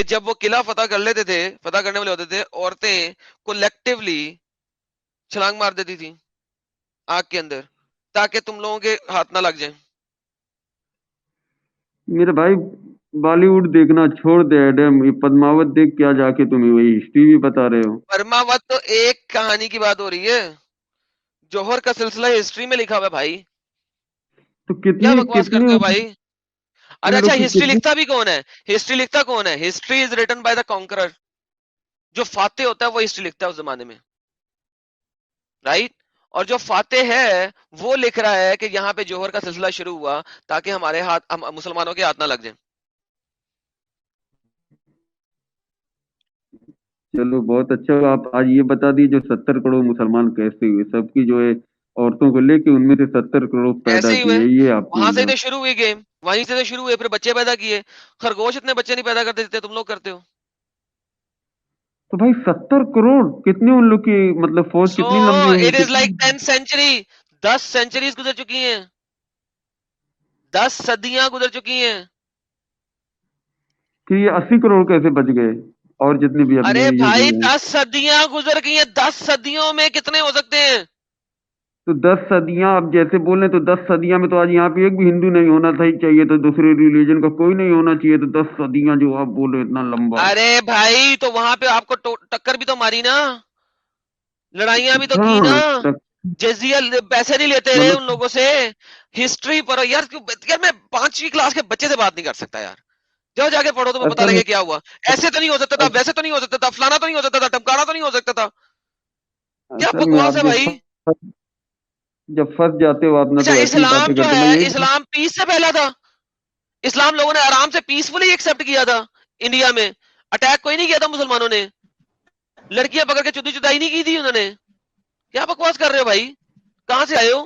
कि जब वो किला फतह कर लेते थे, फतह करने वाले होते थे, औरतें कोलेक्टिवली छलांग मार देती थी आग के अंदर, ताकि तुम लोगों के हाथ ना लग जाए। मेरे भाई, बॉलीवुड देखना छोड़ दे एडम, ये पद्मावत देख क्या जाके, तुम्हें वही हिस्ट्री भी बता रहे हो। परमावत तो एक कहानी की बात हो रही है, जौहर का सिलसिला हिस्ट्री में लिखा हुआ है भाई। तो क्या कितनी बकवास कितनी करते हो उन, भाई? अरे उन अच्छा, लोग की हिस्ट्री कितनी। लिखता भी कौन है? हिस्ट्री लिखता कौन है? History is written by the conqueror. जो फाते होता है वो हिस्ट्री लिखता है उस जमाने में, राइट? और जो फाते है वो लिख रहा है कि यहाँ पे जौहर का सिलसिला शुरू हुआ ताकि हमारे हाथ, हम मुसलमानों के हाथ ना लग जाए। चलो बहुत अच्छा हुआ, आप आज ये बता दिए जो 70 करोड़ मुसलमान कैसे हुए, सबकी जो है औरतों को लेके उनमें से 70 करोड़ पैदा ऐसे ही हुए, किए, ये आपको वहां से ही इल्जाम। तो शुरू हुई गेम, वहीं से तो शुरू हुए, फिर बच्चे पैदा किए। खरगोश इतने बच्चे नहीं पैदा करते जितने तुम लोग करते हो। तो भाई 70 करोड़ कितनी उन लोग की, मतलब फौज सो कितनी लंबी होंगी इट इज लाइक कितनी। 10 सेंचुरी। 10 सेंचुरीज गुजर चुकी हैं, 10 सदियां गुजर चुकी हैं। कि ये 80 करोड़ कैसे बच गए, और जितनी भी अरे अपने ये भाई, जो है। 10 सदियां गुजर गई हैं, 10 सदियों में कितने हो सकते हैं? तो 10 सदियां आप जैसे बोल रहे हैं, तो 10 सदियां में तो आज यहाँ पे एक भी हिंदू नहीं होना था ही चाहिए, तो दूसरे रिलीजन का कोई नहीं होना चाहिए, तो 10 सदियां जो आप बोल रहे हैं इतना लंबा। अरे भाई, तो वहां पे आपको टक्कर भी तो मारी ना, लड़ाइयां भी तो की ना। हाँ जजिया पैसे नहीं लेते रहे उन मतलब लोगों से। हिस्ट्री पढ़ो यार, यार मैं 5वीं क्लास के बच्चे से बात नहीं कर सकता यार। जाओ जाके पढ़ो, तुम्हें पता असल में लगे क्या हुआ। ऐसे तो नहीं हो सकता था, अस, वैसे तो नहीं हो सकता था, फलाना तो नहीं हो सकता था, टमकाना तो नहीं हो सकता था। क्या असल में बकवास आप है भाई? जब फंस जाते हो आप ना, अच्छा, तो ऐसी इस्लाम बातें जो करते हो। मैं है, यही। इस्लाम पीस से पहला था। इस्लाम लोगों ने आराम से पीसफुली एक्सेप्ट किया था इंडिया में। अटैक कोई नहीं किया था मुसलमानों ने। लड़कियां पकड़ के चुदी चुदाई नहीं की थी उन्होंने। क्या बकवास कर रहे हो भाई? कहां से आए हो?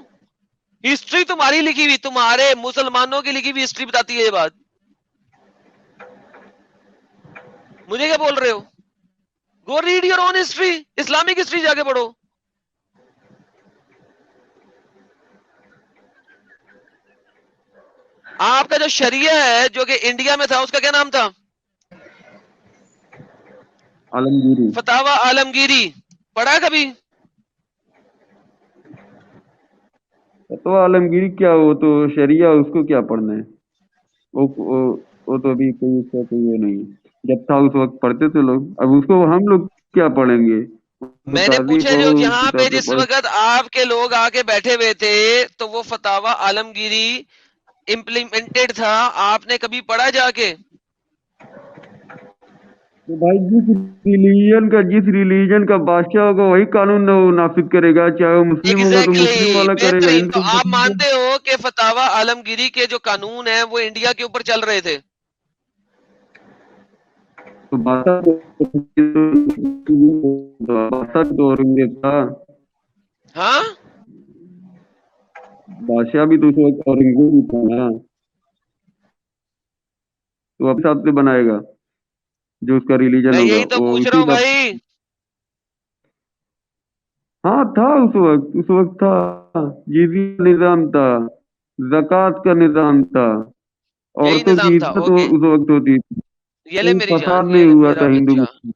हिस्ट्री तुम्हारी लिखी हुई, तुम्हारे मुसलमानों की लिखी हुई हिस्ट्री बताती है ये बात। मुझे क्या बोल रहे हो? गो read your own history, Islamic history जाके पढ़ो। आपका जो शरिया है जो कि इंडिया में था, उसका क्या नाम था? आलमगीरी। फतावा आलमगीरी। पढ़ा कभी? तो आलमगीरी क्या, वो तो शरिया, उसको क्या पढ़ना है। वो वो तो अभी कोई उसका कोई वो नहीं है। जब था उस वक्त पढ़ते थे लोग, अब उसको हम लोग क्या पढ़ेंगे। तो मैंने ताज़ी पूछे जो पढ़ो उस जहां पे हिसाब से जिस पढ़ो। वक्त आपके लोग आके बैठे हुए थे, तो वो फतावा आलमगीरी इम्प्लीमेंटेड था। आपने कभी पढ़ा जाके? तो भाई जिस रिलीजन का बादशाह होगा वही कानून वो नाफिज करेगा, चाहे वो मुस्लिम होगा तो मुस्लिम एग्जैक्टली वाला करेगा, बेहतरीन। तो हिंदू आप तो मानते हो कि फतावा आलमगीरी के जो कानून है वो इंडिया के ऊपर चल रहे थे? तो बादशाह तो औरंगजेब था। हाँ। बादशाह भी तो उस वक्त औरंगजेब ही था ना। तो अब हिसाब से बनाएगा, जो उसका रिलीजन मैं होगा यही तो वो पूछ रहा उसी हूँ का। भाई। हाँ था उस वक्त था, जिजिया निजाम था, जक़ात का निजाम था, यही औरतों की निजाम था, इज्जत ओके। उस वक्त होती थी। ये ले कोई मेरी जान, फसाद ये नहीं ले हुआ मेरा था हिंदू बच्चा। मुस्लिम।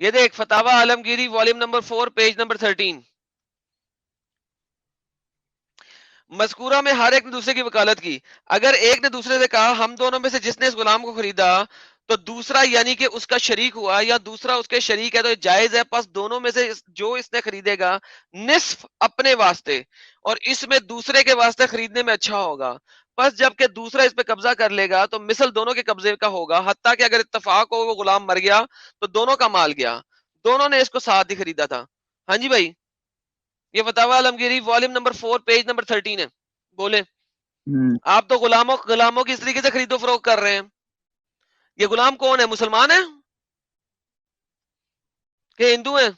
ये देख, Fatawa Alamgiri volume number 4 page number 13। मज़कूरा में हर एक ने दूसरे की वकालत की। अगर एक ने दूसरे से कहा हम दोनों में से जिसने इस गुलाम को खरीदा, तो दूसरा यानी कि उसका शरीक हुआ या दूसरा उसके शरीक है, तो जायज है। बस दोनों में से जो इसने खरीदेगा, निस्फ अपने वास्ते और इसमें दूसरे के वास्ते खरीदने में अच्छा होगा। बस जबकि दूसरा इस पे कब्जा कर लेगा तो मिसल दोनों के कब्जे का होगा, हत्ता कि अगर इत्तेफाक हो वो गुलाम मर गया तो दोनों का माल गया। दोनों ने इसको साथ ही खरीदा था। हाँ जी भाई, ये Fatawa Alamgiri volume number 4 page number 13 है। बोले। हम्म। आप तो गुलामों गुलामों की इस तरीके से खरीदो फरोख्त कर रहे हैं। ये गुलाम कौन है? मुसलमान है कि हिंदू है?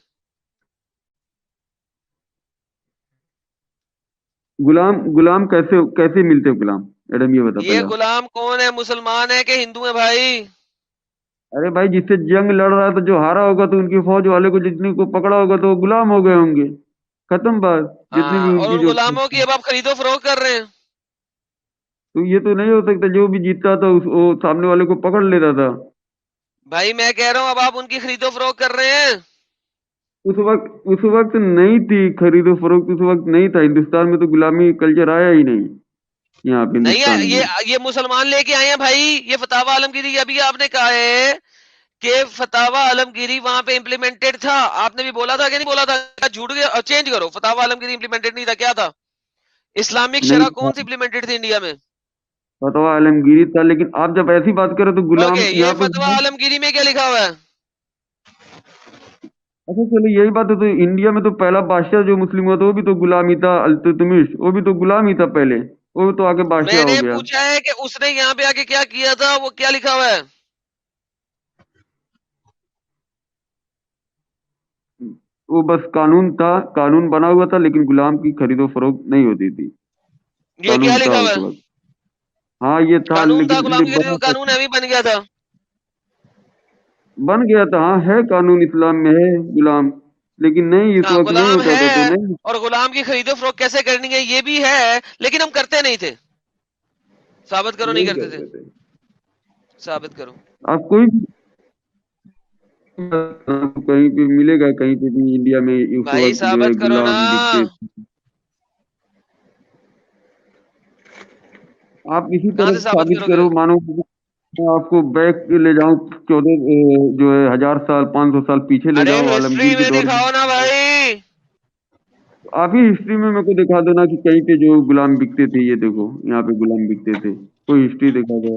गुलाम गुलाम कैसे कैसे मिलते हो गुलाम। मैडम ये बता ये पहले आप। गुलाम कौन है? मुसलमान है कि हिंदू है भाई? अरे भाई, जिससे जंग लड़ रहा था जो हारा होगा, तो उनकी फौज वाले को जितने को पकड़ा होगा तो वो गुलाम हो गए होंगे। खत्म बात, जितनी हाँ, भी और उनकी उन जो। गुलामों की अब आप खरीदो फरोख्त कर रहे हैं। तो ये तो नहीं हो सकता, जो भी जीतता था वो सामने वाले को पकड़ लेता था। भाई मैं कह रहा हूँ अब आप उनकी खरीदो फरोख्त कर रहे हैं। उस वक्त नहीं थी खरीदो फरोख्त, उस वक्त नहीं था। हिंदुस्तान में तो गुलामी कल्चर आया ही नहीं, यहाँ पे नहीं है, हिंदुस्तान में। ये मुसलमान लेके आए हैं भाई। ये फतावा आलमगीरी अभी आपने कहा है कि फतावा आलमगीरी वहां पे इम्प्लीमेंटेड था। आपने भी बोला था कि नहीं बोला था? क्या झूठ गया? चेंज करो, फतावा आलमगीरी इम्प्लीमेंटेड नहीं था, क्या था? इस्लामिक नहीं शरा था, कौन सी इम्प्लीमेंटेड थी इंडिया में? फतवा आलमगीरी था, लेकिन आप जब ऐसी बात करो तो ओके, गुलाम ये यहाँ पे। फतवा आलमगीरी में क्या लिखा हुआ है? अच्छा चलो यही बात है, तो इंडिया में तो पहला बादशाह जो मुस्लिम हुआ था वो भी तो गुलाम ही था, अल्तुतमिश, वो भी तो गुलाम ही था पहले, वो तो आगे बादशाह हो मैंने गया। पूछा है कि उसने यहाँ पे आके क्या किया था, वो क्या लिखा हुआ है? वो बस कानून था, कानून बना हुआ था, लेकिन गुलाम की खरीदो फरोख्त नहीं होती थी। ये क्या कानून था लिखा हुआ उस है? वक्त। हाँ ये था, कानून था, लेकिन इसलिए गुलामी गिरफ्त बना का कानून है, भी बन गया था। बन गया था। हाँ है कानून, इस्लाम में है गुलाम, लेकिन नहीं इस हाँ, वक्त नहीं गुलाम होता था तो है। नहीं। और गुलाम की खरीदो फरोख्त कैसे करनी है ये भी है, लेकिन हम करते नहीं थे। साबित करो नहीं नहीं करते थे। करते थे। साबित करो। आप कोई भी कहीं पे मिलेगा, कहीं पे भी इंडिया में उस भाई वक्त जो है साबित करो ना। गुलाम बिकते थे। आप इसी कहाँ तरह से से साबित साबित करोगे? करो, मानो कि मैं आपको बैक ले जाऊं 14 जो है 1000 साल 500 साल पीछे ले अरे जाऊं हिस्ट्री आलमगीर के में दौर में। दिखाओ ना भाई। आप ही हिस्ट्री में मेरे को दिखा दो ना कि कहीं पे जो गुलाम बिकते थे, ये देखो यहाँ पे गुलाम बिकते थे, कोई हिस्ट्री दिखा दो।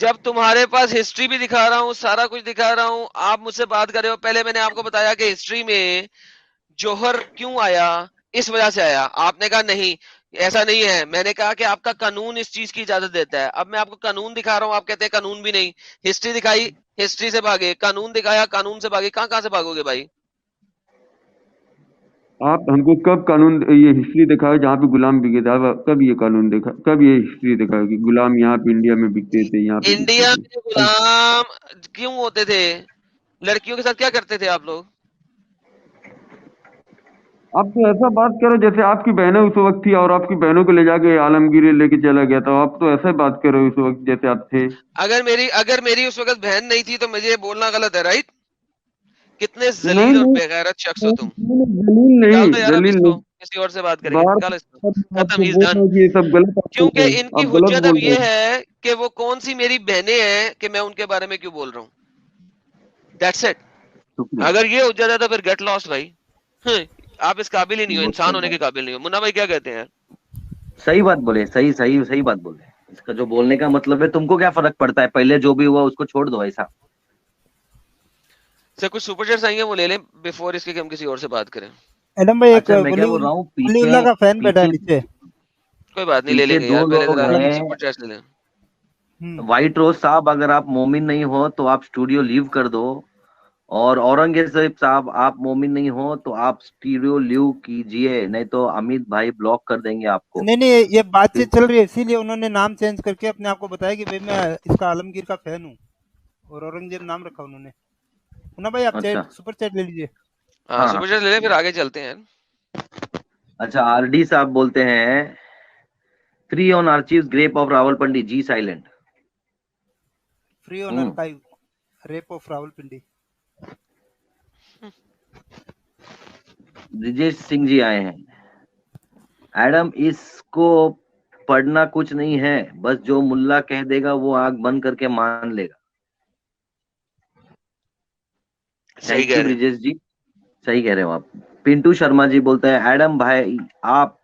जब तुम्हारे पास हिस्ट्री भी दिखा रहा हूँ, सारा कुछ दिखा रहा हूँ, आप मुझसे बात कर रहे हो। पहले मैंने आपको बताया कि हिस्ट्री में जौहर क्यों आया, इस वजह से आया। आपने कहा नहीं, ऐसा नहीं है। मैंने कहा कि आपका कानून इस चीज की इजाजत देता है। अब मैं आपको कानून दिखा रहा हूँ, आप कहते हैं कानून भी नहीं। हिस्ट्री दिखाई, हिस्ट्री से भागे। कानून दिखाया, कानून से भागे। कहाँ कहाँ से भागोगे भाई? आप हमको कब कानून, ये हिस्ट्री दिखाओ जहाँ पे गुलाम बिके थे। आप कब ये कानून देखा, कब ये हिस्ट्री दिखाओ कि गुलाम यहाँ पे इंडिया में बिकते थे, यहाँ पे बिकते इंडिया थे। में गुलाम क्यों होते थे? लड़कियों के साथ क्या करते थे आप लोग? आप तो ऐसा बात करो जैसे आपकी बहनें उस वक्त थी और आपकी बहनों को ले जाके आलमगीर लेके चला गया था। आप तो ऐसा बात करो उस वक्त जैसे आप थे। अगर मेरी उस वक्त बहन नहीं थी तो मुझे बोलना गलत है, राइट? कितने नहीं जलील और नहीं बेगैरत शख्स हो नहीं, तुम। जलील निकाल नहीं, दो यार, अब जलील इसको नहीं। किसी और से बात करेंगे। बार निकालो इसको। बार मैं खत्म, आपको ही इज बोल रहा डन। हूँ कि ये सब गलत आप बोल क्योंकि रहे हैं, इनकी आप गलत हुज्जत अब बोल रहे ये हैं। है कि वो कौन सी मेरी बहनें हैं कि मैं उनके बारे में क्यों बोल रहा हूँ। That's it. शुक्रिया। अगर ये हुज्जत है तो फिर गेट लॉस्ट भाई। हम्म, आप इस काबिल ही नहीं हो, बहुत इंसान सही होने के बात। काबिल नहीं हो। मुन्ना भाई क्या कहते हैं? सही बात बोले, सही सही सही बात बोले। इसका जो बोलने का मतलब है, तुमको क्या फर्क पड़ता है, पहले जो भी हुआ उसको छोड़ दो ऐसा। सर कुछ सुपर चैट्स आएंगे, वो ले लें बिफोर इसके कि हम किसी और से बात करें। एडम भाई, एक अच्छा मैं क्या बोल रहा हूँ, पीछे वलीउल्लाह का फैन बैठा है पीछे नीचे। कोई बात नहीं, ले पीछे लेंगे दो यार, पहले लोग जरा हैं। सुपर चैट्स ले लें। व्हाइट रोज साहब, अगर आप मोमिन नहीं हो तो आप स्टूडियो लीव कर दो। और औरंगजेब साहब, आप मोमिन नहीं हो तो आप स्टूडियो लीव कीजिए, नहीं तो अमित भाई ब्लॉक कर देंगे आपको। नहीं नहीं, ये बातचीत चल रही है, इसीलिए उन्होंने नाम चेंज करके अपने आप को बताया कि भाई मैं इसका आलमगीर का फैन हूँ, और औरंगजेब नाम रखा उन्होंने। मुन्ना भाई, आप अच्छा चैट सुपर चैट ले लीजिए। हाँ, हाँ। सुपर चैट्स ले लें, फिर आगे चलते हैं। अच्छा, आरडी साहब बोलते हैं, free on archive grape of Rawalpindi G silent. Free on archive rape of Rawalpindi. Brijesh Singh ji आए हैं। एडम, इसको पढ़ना कुछ नहीं है, बस जो मुल्ला कह देगा वो आंख बंद करके मान लेगा। सही थैंक कह यू रहे हैं। ब्रिजेश जी, सही कह रहे हो आप। पिंटू शर्मा जी बोलते हैं, एडम भाई आप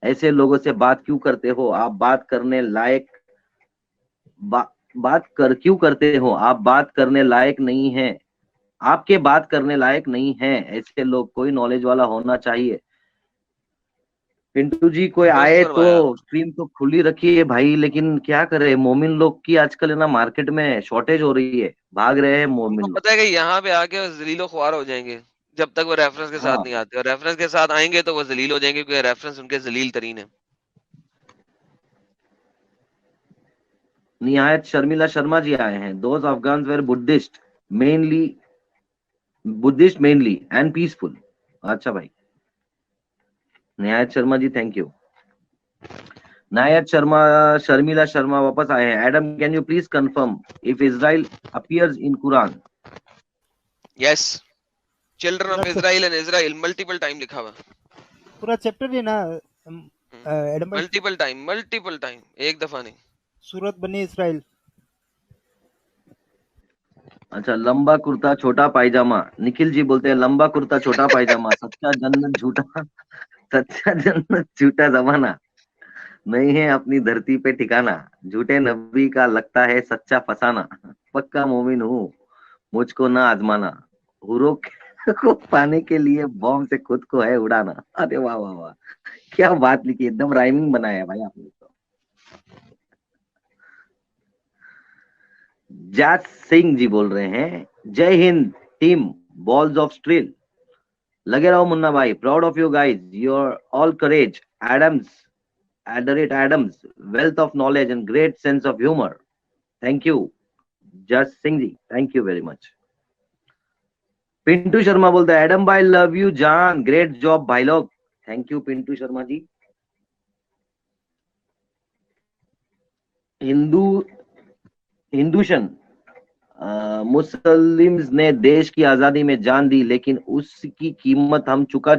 ऐसे लोगों से बात क्यों करते हो, आप बात करने लायक बात कर क्यों करते हो, आप बात करने लायक नहीं है, आपके बात करने लायक नहीं है। ऐसे लोग, कोई नॉलेज वाला होना चाहिए। पिंटू जी, कोई दुरुस्त आए तो फरमाया। स्क्रीन तो खुली रखिए भाई, लेकिन क्या करे, मोमिन लोग की आजकल है ना मार्केट में शॉर्टेज हो रही है, भाग रहे हैं उनको मोमिन लोग। पता है कि यहाँ पे आके वो जलीलो ख्वार हो जाएंगे जब तक वो रेफरेंस के साथ हाँ, नहीं आते, और रेफरेंस के साथ आएंगे तो वो जलील हो जाएंगे, क्योंकि रेफरेंस उनके जलील तरीन है। निहायत शर्मिला शर्मा जी आए हैं, those Afghan were mainly Buddhist mainly and peaceful. अच्छा भाई, निहायत शर्मा जी, थैंक यू। नायक शर्मा, शर्मिला शर्मा वापस आए हैं। Adam, can you please confirm if Israel appears in Quran? Yes, children of पूरा Israel and Israel multiple time लिखा हुआ, पूरा चैप्टर ही ना एडम भाई, मल्टीपल टाइम, एक दफा नहीं। सूरत बनी इसराइल। अच्छा, लंबा कुर्ता छोटा पायजामा, निखिल जी बोलते हैं लंबा कुर्ता छोटा पायजामा, सच्चा जन्नत झूठा सच्चा जन्नत झूठा जमाना, नहीं है अपनी धरती पे ठिकाना, झूठे नबी का लगता है सच्चा फसाना, पक्का मोमिन हूँ मुझको ना आजमाना, हुरों को पाने के लिए बॉम्ब से खुद को है उड़ाना। अरे वाह वाह वाह, क्या बात लिखी, एकदम राइमिंग बनाया है भाई आपने तो। जैस सिंह जी बोल रहे हैं, जय हिंद team balls of steel, Lage Raho Munna Bhai, proud of you guys, your all courage, Adams Adams, wealth of knowledge and great sense of humor. Thank you, Just Singh ji. Thank you very much. Pintu Sharma बोलता है एडम भाई love you जान, great job भाई लोग। Thank you Pintu Sharma ji. हिंदूशन, Muslims ने देश की आजादी में जान दी, लेकिन उसकी कीमत हम चुका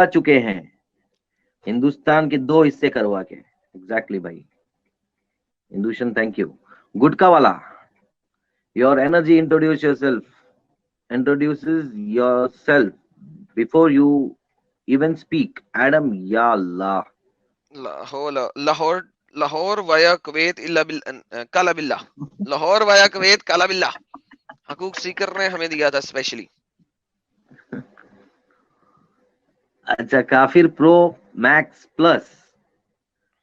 चुके हैं हिंदुस्तान के 2 हिस्से करवा के। एग्जैक्टली भाई हिंदुशन, थैंक यू। गुटका वाला, your energy introduces yourself before you even speak. Adam, ya Allah. Lahore via Kuwait काला बिल्ला, लाहौर वाया कुवैत काला बिल्ला, हकूक सीकर ने हमें दिया था स्पेशली। अच्छा, काफिर pro max plus,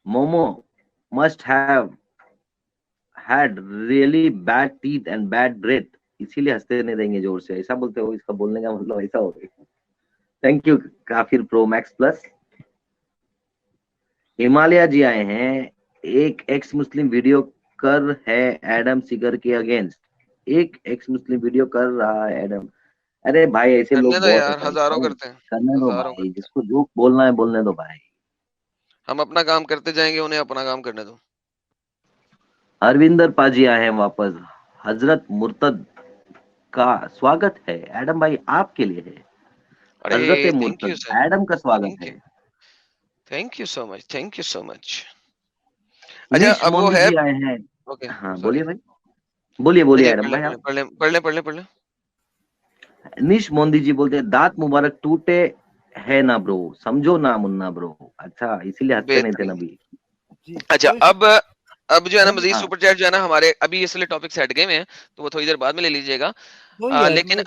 momo must have had really bad teeth and bad breath, इसीलिए हंसते नहीं देंगे जोर से, ऐसा बोलते हो, इसका बोलने का मतलब ऐसा हो गया। थैंक यू काफिर प्रो मैक्स प्लस। हिमालय जी आए हैं, एक एक्स मुस्लिम वीडियो कर है एडम सीगर के अगेंस्ट, एक एक्स मुस्लिम वीडियो कर रहा है एडम। अरे भाई ऐसे लोग बहुत यार, हजारों करते हैं, करने दो भाई, जिसको जो बोलना है बोलने दो भाई, हम अपना काम करते जाएंगे, उन्हें अपना काम करने दो। हरविंदर पाजी आए हैं वापस, हजरत मुर्तद का स्वागत है एडम भाई, आपके लिए है हजरत मुर्तद, एडम का स्वागत है। Thank you so much, thank you so much. अच्छा, अब वो है, आए हैं। ओके, हाँ बोलिए भाई, बोलिए एडम भाई, आप पढ़ ले। निश मोदी जी बोलते हैं दांत मुबारक टूटे है ना ब्रो, समझो ना मुन्ना ब्रो। अच्छा, इसीलिए हंसते नहीं थे नबी। अच्छा, अब जो है ना मजीद सुपर चैट जो है ना हमारे अभी इसलिए टॉपिक सेट गए हैं, तो वो थोड़ी देर बाद में ले लीजिएगा। लेकिन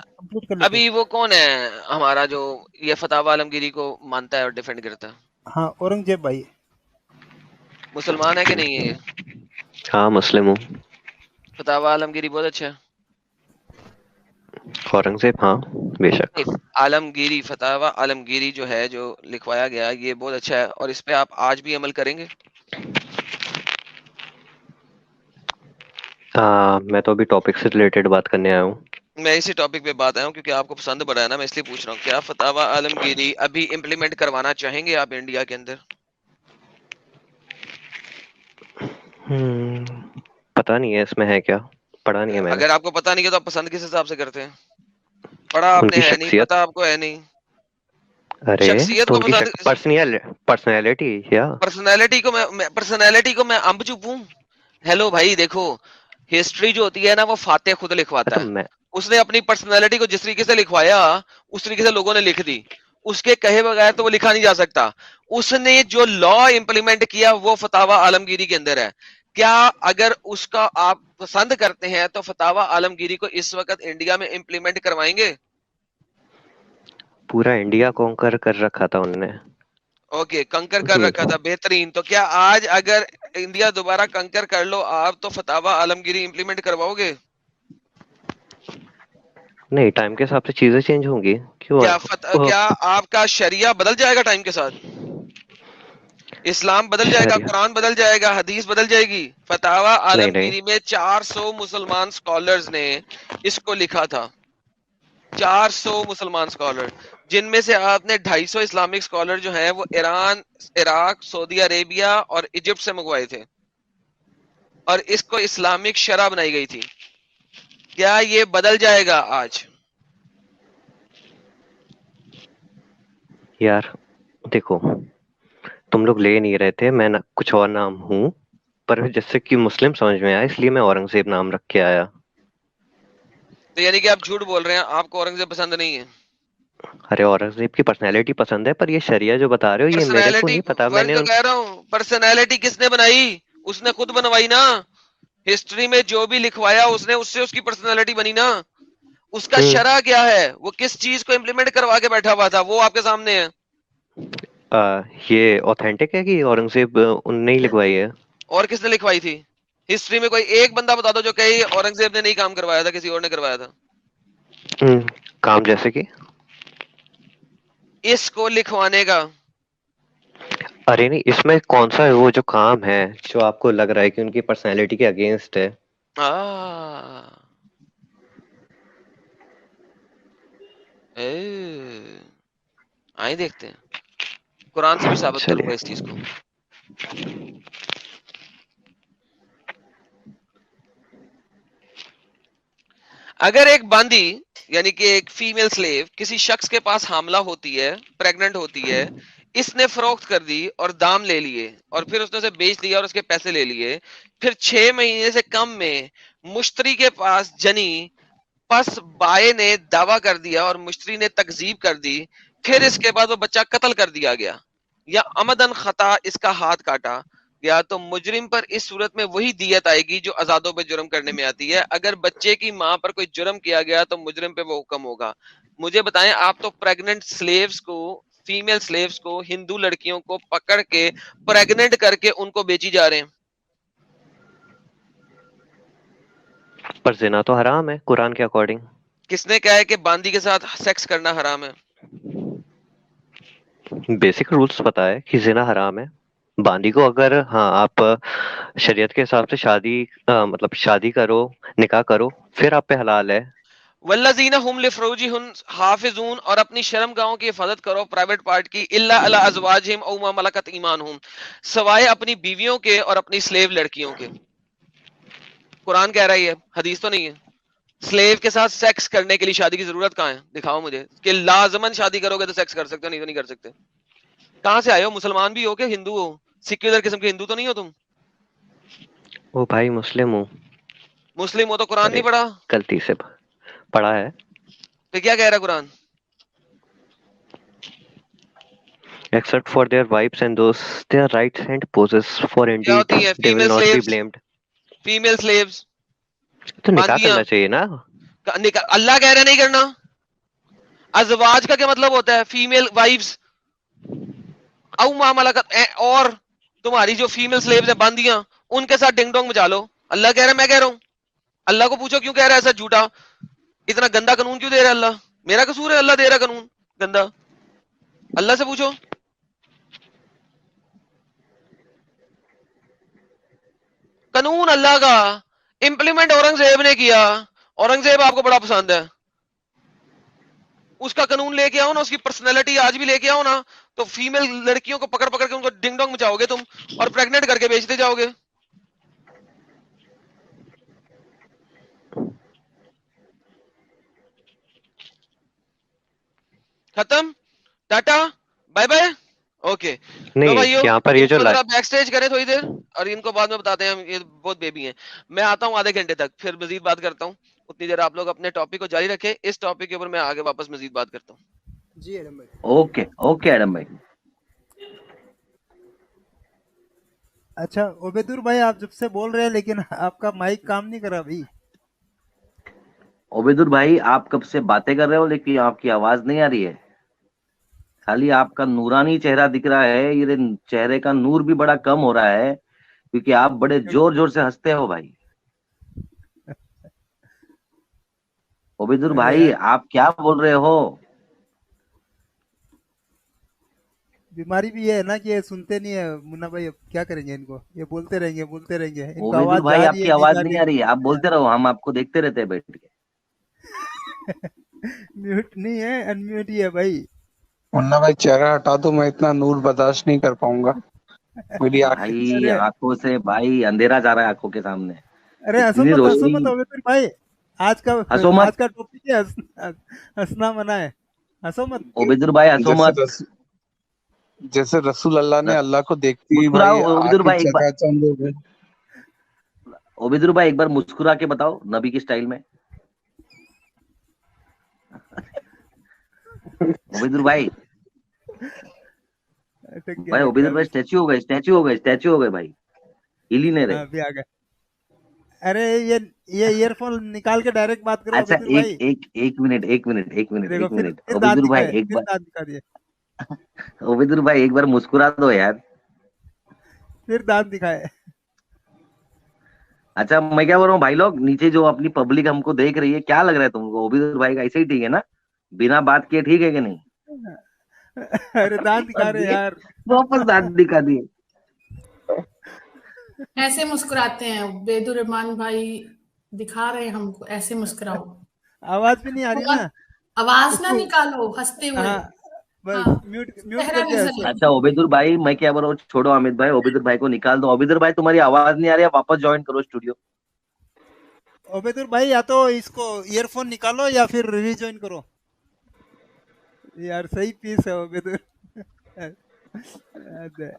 अभी वो कौन है हमारा जो ये फतावा आलमगीरी को मानता है और डिफेंड करता है? हाँ, औरंगजेब भाई। मुसलमान है कि नहीं है? हाँ, मुस्लिम हूँ। फतावा आलमगीरी बहुत अच्छा है। औरंगजेब, हाँ बेशक। आलमगीरी, फतावा आलमगीरी जो है, जो लिखवाया गया, ये बहुत अच्छा है, और इस पे आप आज भी अमल करेंगे? मैं तो अभी टॉपिक से रिलेटेड बात करने आया हूँ। मैं इसी टॉपिक पे बात आया हूँ क्योंकि आपको पसंद पड़ा है ना, मैं इसलिए पूछ रहा हूँ, क्या फतावा आलमगीरी अभी इम्प्लीमेंट करवाना चाहेंगे आप इंडिया के अंदर? पता नहीं है इसमें है क्या, पढ़ा नहीं है मैंने। अगर आपको पता नहीं है तो आप पसंद किस हिसाब से करते हैं? पढ़ा आपने है नहीं, पता आपको है नहीं। अरे शख्सियत तो को पर्सनैलिटी को मैं अंब चुपूं? हेलो भाई, देखो हिस्ट्री जो होती है ना, वो फातेह खुद लिखवाता है। उसने अपनी पर्सनैलिटी को जिस तरीके से लिखवाया, उस तरीके से लोगों ने लिख दी। उसके कहे बगैर तो वो लिखा नहीं जा सकता। उसने जो लॉ इंप्लीमेंट किया वो फतावा आलमगीरी के अंदर है। क्या अगर उसका आप पसंद करते हैं तो फतावा आलमगीरी को इस वक्त इंडिया में इंप्लीमेंट करवाएंगे? पूरा इंडिया कॉन्कर कर रखा था उन्होंने। ओके, कंकर कर रखा था, बेहतरीन। तो क्या आज अगर इंडिया दोबारा कंकर कर लो आप, तो फतावा आलमगीरी इंप्लीमेंट करवाओगे? नहीं, टाइम के हिसाब से चीजें चेंज होंगी। क्यों? क्या आपका शरिया बदल जाएगा टाइम के साथ? इस्लाम बदल जाएगा, कुरान बदल जाएगा, हदीस बदल जाएगी? फतावा आलमगीरी में 400 मुसलमान स्कॉलर्स ने इसको लिखा था। 400 मुसलमान स्कॉलर। जिनमें से आपने 250 इस्लामिक स्कॉलर जो हैं वो ईरान, इराक, सऊदी अरेबिया और इजिप्ट से मंगवाए थे और इसको इस्लामिक शरह बनाई गई थी। क्या ये बदल जाएगा आज? यार देखो, तुम लोग ले नहीं रहे थे, मैं कुछ और नाम हूँ, पर जैसे कि मुस्लिम समझ में आया इसलिए मैं औरंगजेब नाम रख के आया। तो यानी कि आप झूठ बोल रहे हैं, आपको औरंगजेब पसंद नहीं है? अरे औरंगजेब की पर्सनैलिटी पसंद है, पर ये शरिया जो बता रहे हो ये मेरे को पर्सनैलिटी, नहीं पता। वही मैंने तो कह रहा हूं, पर्सनैलिटी किसने बनाई? उसने खुद बनवाई ना। हिस्ट्री में जो भी लिखवाया उसने, उससे उसकी पर्सनैलिटी बनी ना। उसका हम्म शरह क्या है, वो किस चीज को इम्प्लीमेंट करवा के बैठा हुआ था, वो आपके सामने है। ये ऑथेंटिक है कि औरंगजेब उनने ही लिखवाई है? और किसने लिखवाई थी? हिस्ट्री में कोई एक बंदा बता दो जो कहे औरंगजेब ने नहीं काम करवाया था, किसी और ने करवाया था। काम जैसे कि इसको लिखवाने का। अरे नहीं, इसमें कौन सा है वो जो काम है जो आपको लग रहा है कि उनकी पर्सनैलिटी के अगेंस्ट है? आ, आए देखते हैं, कुरान से भी साबित करूंगा चलिए। इस चीज को। अगर एक बांदी यानी कि एक फीमेल स्लेव किसी शख्स के पास हामला होती है, प्रेग्नेंट होती है, इसने फरोख्त कर दी और दाम ले लिए और फिर उसने उसे बेच दिया और उसके पैसे ले लिए, फिर 6 महीने से कम में मुश्तरी के पास जनी, बस बाए ने दावा कर दिया और मुश्तरी ने तकजीब कर दी, फिर इसके बाद वो बच्चा कत्ल कर दिया गया या अमदन खता इसका हाथ काटा गया, तो मुजरिम पर इस सूरत में वही दियत आएगी जो आजादों पे जुर्म करने में आती है। अगर बच्चे की माँ पर कोई जुर्म किया गया तो मुजरिम पे वो हुक्म होगा। मुझे बताएं, आप तो प्रेग्नेंट स्लेव्स को, फीमेल स्लेव्स को, हिंदू लड़कियों को पकड़ के प्रेग्नेंट करके उनको बेची जा रहे हैं। पर जिना तो हराम है कुरान के अकॉर्डिंग। किसने कहा है कि बांदी के साथ सेक्स करना हराम है? बेसिक रूल्स पता है कि जिना हराम है। बांदी को अगर हाँ आप शरीयत के हिसाब से शादी मतलब शादी करो, निकाह करो, फिर आप पे हलाल है। वल्लजीना हुम लिफ्रूजिहुम हाफिजून, और अपनी शर्मगाहों की हिफाजत करो, प्राइवेट पार्ट की, इल्ला अला अज़वाजिहिम औ मा मलकत ईमानहुम, सवाए अपनी बीवियों के और अपनी स्लेव लड़कियों के। कुरान कह रहा है, हदीस तो नहीं है। स्लेव के साथ सेक्स करने के लिए शादी की जरूरत कहाँ है? दिखाओ मुझे कि लाजमन शादी करोगे तो सेक्स कर सकते हो, नहीं तो नहीं कर सकते। कहां से आए हो? मुसलमान भी हो क्या हिंदू हो? सिक्युलर किस्म के हिंदू तो नहीं हो तुम? ओ भाई मुस्लिम हूँ। मुस्लिम हो तो कुरान अरे नहीं पढ़ा? गलती से पढ़ा है। तो क्या कह रहा है Quran? Except for their wives and those their rights and poses, for क्या indeed होती है they will female not be slaves? blamed। Female slaves, तो निकाह बांदियां। करना चाहिए ना। अल्लाह कह रहा नहीं करना। अजवाज का क्या मतलब होता है? फीमेल वाइफ्स औ मा मलकत, और तुम्हारी जो फीमेल स्लेव्स है बांदियां, उनके साथ डिंग डोंग बजा लो। अल्लाह कह रहा है, मैं कह रहा हूं? अल्लाह को पूछो क्यों कह रहा है ऐसा झूठा, इतना गंदा कानून क्यों दे रहा है अल्लाह? मेरा कसूर है अल्लाह दे रहा कानून गंदा? अल्लाह से पूछो। कानून अल्लाह का इंप्लीमेंट औरंगजेब ने किया। औरंगजेब आपको बड़ा पसंद है, उसका कानून लेके आओ ना, उसकी पर्सनैलिटी आज भी लेके आओ ना, तो फीमेल लड़कियों को पकड़ पकड़ के उनको डिंग डोंग मचाओगे तुम और प्रेग्नेंट करके बेचते जाओगे। खत्म, टाटा, बाय बाय, ओके। तो नहीं, भाइयों, यहाँ पर ये जो इनको जरा बैक स्टेज करें थोड़ी देर और इनको बाद में बताते हैं, हम ये बहुत बेबी हैं। मैं आता हूँ आधे घंटे तक, फिर मजीद बात करता हूँ। उतनी देर आप लोग अपने टॉपिक को जारी रखें, इस टॉपिक के ऊपर मैं आगे वापस मजीद बात करता हूँ। जी एडम भाई। ओके ओके एडम भाई। अच्छा ओबेदुर भाई, आप जब से बोल रहे हैं लेकिन आपका माइक काम नहीं कर रहा भाई। ओबेदुर भाई, आप कब से बातें कर रहे हो लेकिन आपकी आवाज नहीं आ रही है। खाली आपका नूरानी चेहरा दिख रहा है, ये चेहरे का नूर भी बड़ा कम हो रहा है क्योंकि आप बड़े जोर जोर से हंसते हो भाई। ओबेदुर अरे भाई, यार, आप क्या बोल रहे हो? बीमारी भी ये है ना कि ये सुनते नहीं है मुन्ना भाई। अब क्या करेंगे इनको, ये बोलते रहेंगे, इनको ओबेदुर आवाज भाई, जा रही आपकी है नहीं आवाज जा रही नहीं है आ रही है, कुछ आप नहीं बोलते यार। रहो, हम आपको देखते रहते हैं बैठ के। म्यूट नहीं है, अनम्यूट ही है भाई। मुन्ना भाई चेहरा हटा दो, मैं इतना नूर बर्दाश्त नहीं कर पाऊंगा, मेरी आंखें। भाई अरे आंखों से भाई अंधेरा जा रहा है आंखों के सामने, अरे हंसो इतनी मत रोशनी। अबेतुल भाई। आज का हंसो आज मत का टॉपिक है हंसना मना है। हंसो मत। ओबेदुर भाई, हंसो जैसे मत। जैसे रसूल अल्लाह ने र- अल्लाह को देखते ही मुस्कुराओ भाई ओबेदुर आंखें भाई एक बार, चकाचौंध हो गए। ओबेदुर भाई एक बार मुस्कुरा के बताओ नबी की स्टाइल में। ओबेदुर भाई, अटक गया भाई लग गया ओबेदुर भाई अभी। स्टैचू हो गए, स्टैचू हो गए, स्टैचू हो गए भाई, हिल ही नहीं हाँ रहे। अभी आ गया। अरे ये ईयरफोन निकाल के डायरेक्ट बात करो अच्छा अबेतुल एक भाई। एक एक मिनट, एक मिनट, एक मिनट, देखो एक फिर मिनट, फिर दांत ओबेदुर भाई दिखाए, एक फिर बार, दांत दिखा दिए। ओबेदुर भाई एक बार मुस्कुरा दो यार। फिर दांत दिखाए। अच्छा मैं क्या बोल रहा हूँ भाई, लोग नीचे जो अपनी पब्लिक हमको देख रही है, क्या लग रहा है तुमको, ओबेदुर भाई का ऐसे ही ठीक है ना, बिना बात किए ठीक है कि नहीं? अरे दांत और दिखा रहे ये यार। वापस दांत दिखा दिए। ऐसे मुस्कुराते हैं बेदुरमान भाई, दिखा रहे हैं हमको, ऐसे मुस्कुराओ। आवाज भी नहीं आ रही और ना आवाज ना उसको। निकालो हंसते हुए। हाँ बस हाँ, म्यूट म्यूट चेहरा करके नजर हंसो। अच्छा रखो। ओबेदुर भाई मैं क्या बोल रहा हूँ, छोड़ो अमित भाई, ओबेदुर भाई को निकाल दो। ओबेदुर भाई तुम्हारी आवाज नहीं आ रही है, वापस ज्वाइन करो स्टूडियो। ओबेदुल भाई या तो इसको ईयरफोन निकालो या फिर रिजॉइन करो। यार सही पीस है ओबेदुल। अरे,